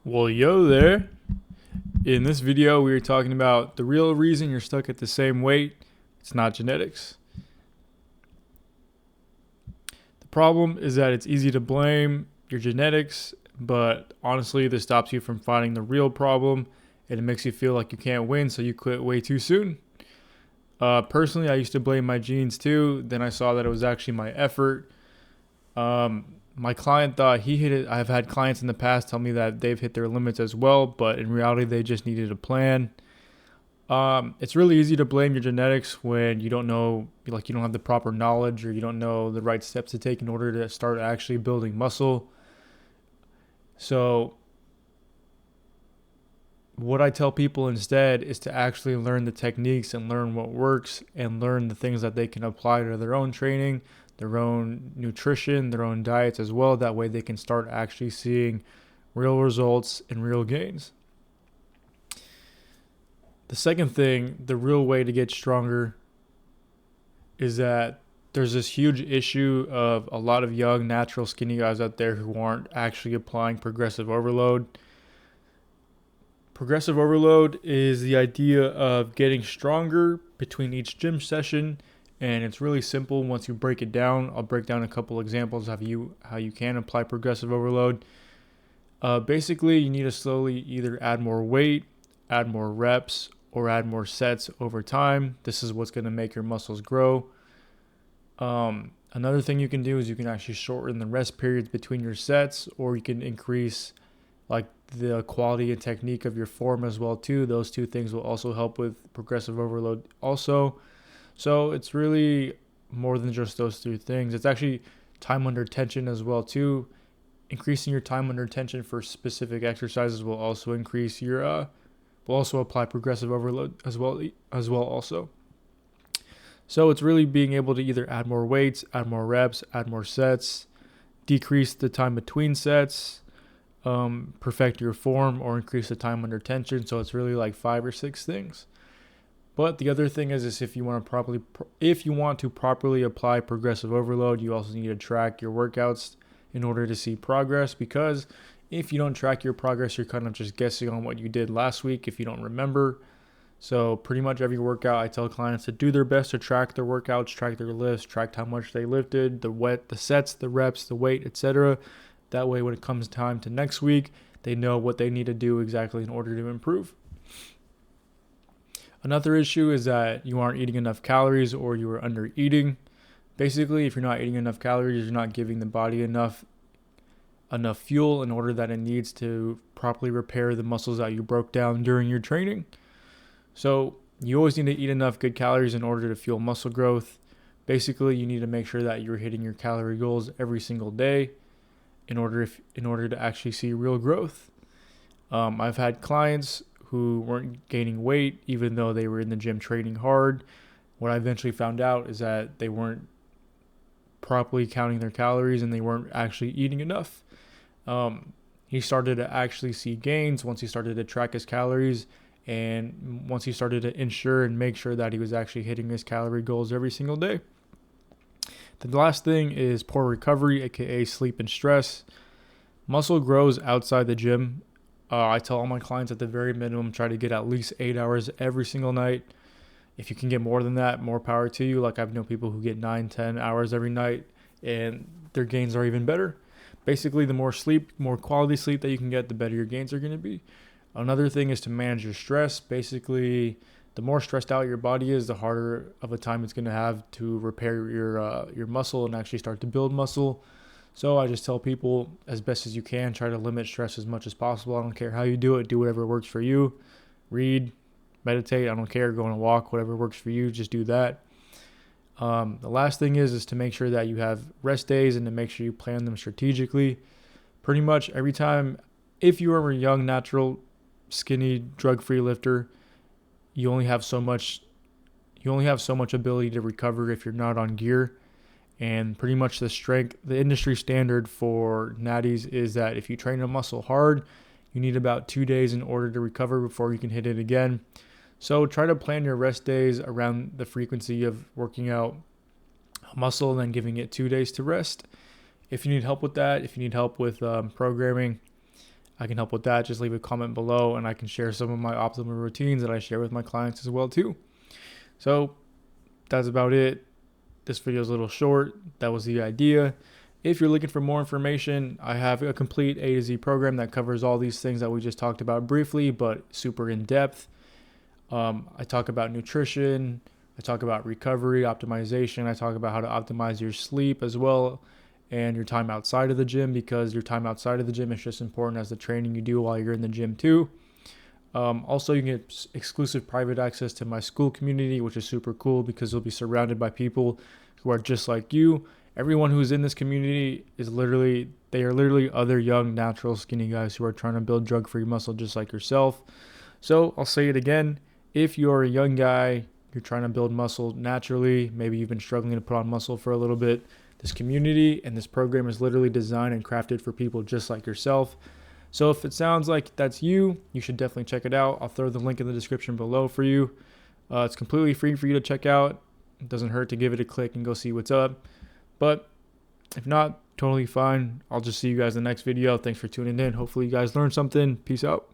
Well, yo there. In this video, we are talking about the real reason you're stuck at the same weight. It's not genetics. The problem is that it's easy to blame your genetics, but honestly, this stops you from finding the real problem and it makes you feel like you can't win, so you quit way too soon. Personally, I used to blame my genes too. Then I saw that it was actually my effort. My client thought he hit it. I've had clients in the past tell me that they've hit their limits as well, but in reality, they just needed a plan. It's really easy to blame your genetics when you don't know, like you don't have the proper knowledge or you don't know the right steps to take in order to start actually building muscle. So, what I tell people instead is to actually learn the techniques and learn what works and learn the things that they can apply to their own training, their own nutrition, their own diets as well. That way they can start actually seeing real results and real gains. The second thing, the real way to get stronger, is that there's this huge issue of a lot of young, natural, skinny guys out there who aren't actually applying progressive overload. Progressive overload is the idea of getting stronger between each gym session, and it's really simple once you break it down. I'll break down a couple examples of how you can apply progressive overload. Basically, you need to slowly either add more weight, add more reps, or add more sets over time. This is what's going to make your muscles grow. Another thing you can do is you can actually shorten the rest periods between your sets, or you can increase like the quality and technique of your form as well too. Those two things will also help with progressive overload also. So it's really more than just those two things. It's actually time under tension as well too. Increasing your time under tension for specific exercises will also increase your will also apply progressive overload as well also. So it's really being able to either add more weights, add more reps, add more sets, decrease the time between sets, perfect your form, or increase the time under tension. So it's really like 5 or 6 things. But the other thing is if you want to properly apply progressive overload, you also need to track your workouts in order to see progress. Because if you don't track your progress, you're kind of just guessing on what you did last week if you don't remember. So pretty much every workout, I tell clients to do their best to track their workouts, track their lifts, track how much they lifted, the sets, the reps, the weight, etc. That way, when it comes time to next week, they know what they need to do exactly in order to improve. Another issue is that you aren't eating enough calories or you are under eating. Basically, if you're not eating enough calories, you're not giving the body enough fuel in order that it needs to properly repair the muscles that you broke down during your training. So you always need to eat enough good calories in order to fuel muscle growth. Basically, you need to make sure that you're hitting your calorie goals every single day in order to actually see real growth. I've had clients who weren't gaining weight even though they were in the gym training hard. What I eventually found out is that they weren't properly counting their calories and they weren't actually eating enough. He started to actually see gains once he started to track his calories, and once he started to ensure and make sure that he was actually hitting his calorie goals every single day. The last thing is poor recovery, aka sleep and stress. Muscle grows outside the gym. I tell all my clients at the very minimum, try to get at least 8 hours every single night. If you can get more than that, more power to you. Like I've known people who get 9, 10 hours every night and their gains are even better. Basically, the more sleep, more quality sleep that you can get, the better your gains are going to be. Another thing is to manage your stress. Basically, the more stressed out your body is, the harder of a time it's going to have to repair your muscle and actually start to build muscle. So I just tell people, as best as you can, try to limit stress as much as possible. I don't care how you do it. Do whatever works for you. Read, meditate. I don't care. Go on a walk. Whatever works for you, just do that. The last thing is to make sure that you have rest days and to make sure you plan them strategically. Pretty much every time, if you are a young, natural, skinny, drug-free lifter, you only have so much ability to recover if you're not on gear. And pretty much the industry standard for natties is that if you train a muscle hard, you need about 2 days in order to recover before you can hit it again. So try to plan your rest days around the frequency of working out a muscle and then giving it 2 days to rest. If you need help with that, if you need help with programming, I can help with that. Just leave a comment below and I can share some of my optimal routines that I share with my clients as well too. So that's about it. This video is a little short. That was the idea. If you're looking for more information, I have a complete A to Z program that covers all these things that we just talked about briefly, but super in depth. I talk about nutrition. I talk about recovery, optimization. I talk about how to optimize your sleep as well and your time outside of the gym, because your time outside of the gym is just important as the training you do while you're in the gym too. Also, you can get exclusive private access to my school community, which is super cool because you'll be surrounded by people who are just like you. Everyone who's in this community is literally other young, natural, skinny guys who are trying to build drug-free muscle just like yourself. So I'll say it again. If you're a young guy, you're trying to build muscle naturally, maybe you've been struggling to put on muscle for a little bit, this community and this program is literally designed and crafted for people just like yourself. So if it sounds like that's you, you should definitely check it out. I'll throw the link in the description below for you. It's completely free for you to check out. It doesn't hurt to give it a click and go see what's up. But if not, totally fine. I'll just see you guys in the next video. Thanks for tuning in. Hopefully you guys learned something. Peace out.